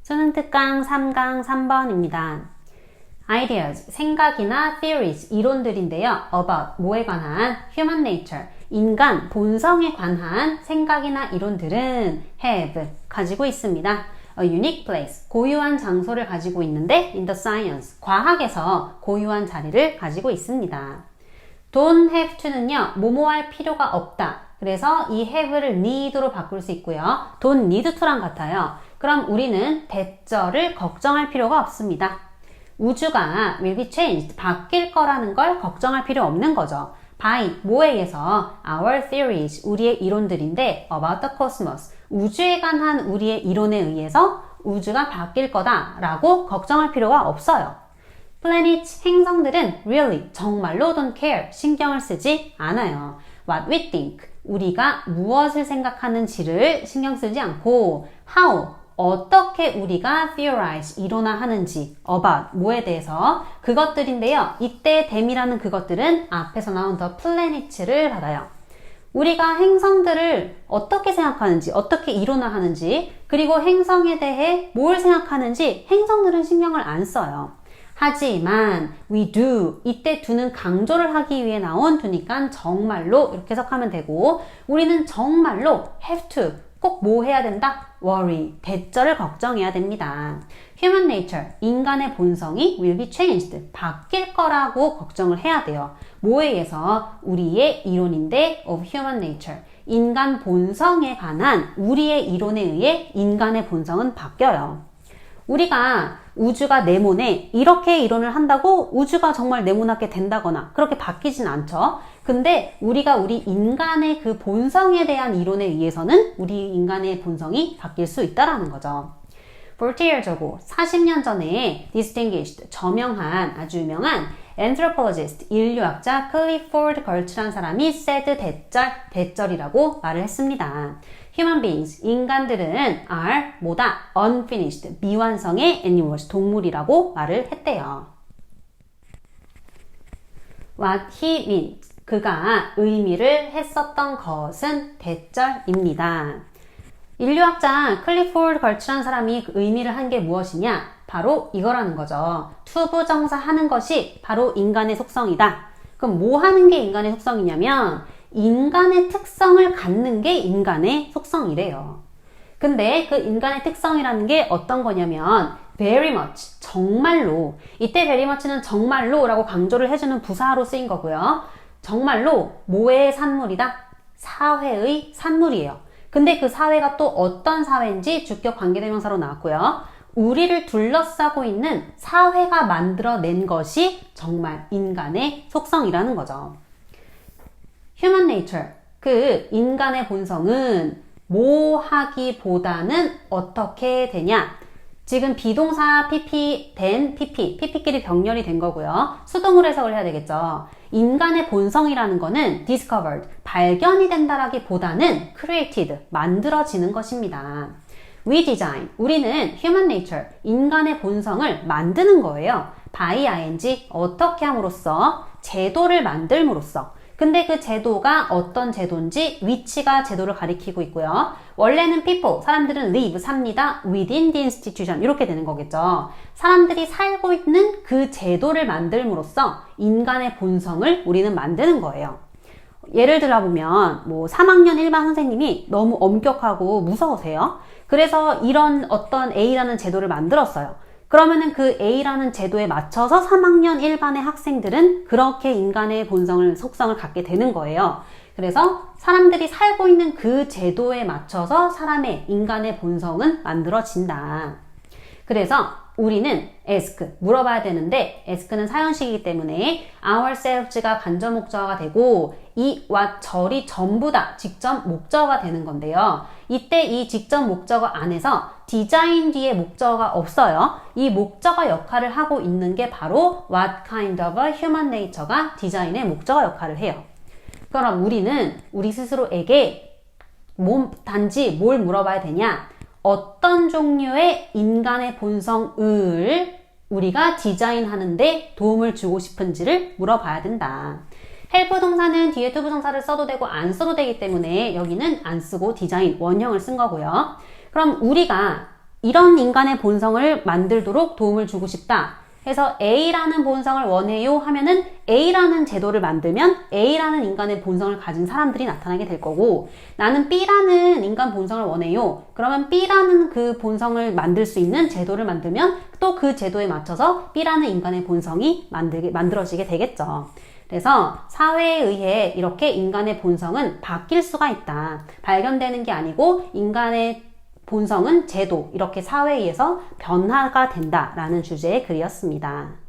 수능 특강 3강 3번입니다. ideas, 생각이나 theories, 이론들인데요. about, 뭐에 관한? human nature, 인간 본성에 관한 생각이나 이론들은 have, 가지고 있습니다. a unique place, 고유한 장소를 가지고 있는데 in the science, 과학에서 고유한 자리를 가지고 있습니다. don't have to는요, 뭐뭐 할 필요가 없다. 그래서 이 have를 need로 바꿀 수 있고요. don't need to랑 같아요. 그럼 우리는 대절을 걱정할 필요가 없습니다. 우주가 will be changed, 바뀔 거라는 걸 걱정할 필요 없는 거죠. by, 뭐에 의해서? our theories, 우리의 이론들인데 about the cosmos, 우주에 관한 우리의 이론에 의해서 우주가 바뀔 거다라고 걱정할 필요가 없어요. planets, 행성들은 really, 정말로 don't care, 신경을 쓰지 않아요. what we think, 우리가 무엇을 생각하는지를 신경 쓰지 않고 how, 어떻게 우리가 theorize, 이론화하는지 about, 뭐에 대해서 그것들인데요. 이때 them이라는 그것들은 앞에서 나온 the planets를 받아요. 우리가 행성들을 어떻게 생각하는지, 어떻게 이론화하는지, 그리고 행성에 대해 뭘 생각하는지 행성들은 신경을 안 써요. 하지만 we do, 이때 do는 강조를 하기 위해 나온 do니까 정말로 이렇게 해석하면 되고, 우리는 정말로 have to, 꼭 뭐 해야 된다? worry, 대절을 걱정해야 됩니다. human nature, 인간의 본성이 will be changed, 바뀔 거라고 걱정을 해야 돼요. 뭐에 의해서? 우리의 이론인데 of human nature, 인간 본성에 관한 우리의 이론에 의해 인간의 본성은 바뀌어요. 우리가 우주가 네모네, 이렇게 이론을 한다고 우주가 정말 네모나게 된다거나 그렇게 바뀌진 않죠. 근데 우리가 우리 인간의 그 본성에 대한 이론에 의해서는 우리 인간의 본성이 바뀔 수 있다라는 거죠. 40 years ago, 40년 전에 distinguished, 저명한, 아주 유명한 anthropologist, 인류학자 클리포드 걸츠란 사람이 said, 대절이라고 말을 했습니다. human beings, 인간들은 are, 뭐다? unfinished, 미완성의 animals, 동물이라고 말을 했대요. what he means, 그가 의미를 했었던 것은 대절입니다. 인류학자 클리포드 걸츠란 사람이 그 의미를 한 게 무엇이냐? 바로 이거라는 거죠. 투부정사 하는 것이 바로 인간의 속성이다. 그럼 뭐 하는 게 인간의 속성이냐면 인간의 특성을 갖는 게 인간의 속성이래요. 근데 그 인간의 특성이라는 게 어떤 거냐면 very much, 정말로. 이때 very much는 정말로 라고 강조를 해주는 부사로 쓰인 거고요. 정말로 뭐의 산물이다? 사회의 산물이에요. 근데 그 사회가 또 어떤 사회인지 주격 관계대명사로 나왔고요. 우리를 둘러싸고 있는 사회가 만들어낸 것이 정말 인간의 속성이라는 거죠. human nature, 그 인간의 본성은 뭐 하기보다는 어떻게 되냐? 지금 비동사 PP 된 PP끼리 병렬이 된 거고요. 수동으로 해석을 해야 되겠죠. 인간의 본성이라는 거는 discovered, 발견이 된다라기보다는 created, 만들어지는 것입니다. We design, 우리는 human nature, 인간의 본성을 만드는 거예요. by ing, 어떻게 함으로써, 제도를 만들므로써. 근데 그 제도가 어떤 제도인지 위치가 제도를 가리키고 있고요. 원래는 people, 사람들은 live, 삽니다. within the institution, 이렇게 되는 거겠죠. 사람들이 살고 있는 그 제도를 만들므로써 인간의 본성을 우리는 만드는 거예요. 예를 들어보면 뭐 3학년 일반 선생님이 너무 엄격하고 무서우세요. 그래서 이런 어떤 A라는 제도를 만들었어요. 그러면은 그 A라는 제도에 맞춰서 3학년 일반의 학생들은 그렇게 인간의 본성을, 속성을 갖게 되는 거예요. 그래서 사람들이 살고 있는 그 제도에 맞춰서 사람의, 인간의 본성은 만들어진다. 그래서 우리는 ask, 물어봐야 되는데 ask는 사연식이기 때문에 ourselves가 간접 목적어가 되고 이 what, 절이 전부 다 직접 목적어가 되는 건데요. 이때 이 직접 목적어 안에서 design 뒤에 목적어가 없어요. 이 목적어 역할을 하고 있는 게 바로 what kind of a human nature가 디자인의 목적어 역할을 해요. 그럼 우리는 우리 스스로에게 단지 뭘 물어봐야 되냐? 어떤 종류의 인간의 본성을 우리가 디자인하는데 도움을 주고 싶은지를 물어봐야 된다. 헬프 동사는 뒤에 투부정사를 써도 되고 안 써도 되기 때문에 여기는 안 쓰고 디자인, 원형을 쓴 거고요. 그럼 우리가 이런 인간의 본성을 만들도록 도움을 주고 싶다 해서 A라는 본성을 원해요 하면은 A라는 제도를 만들면 A라는 인간의 본성을 가진 사람들이 나타나게 될 거고, 나는 B라는 인간 본성을 원해요. 그러면 B라는 그 본성을 만들 수 있는 제도를 만들면 또 그 제도에 맞춰서 B라는 인간의 본성이 만들어지게 되겠죠. 그래서 사회에 의해 이렇게 인간의 본성은 바뀔 수가 있다. 발견되는 게 아니고 인간의 본성은 제도, 이렇게 사회에 의해서 변화가 된다라는 주제의 글이었습니다.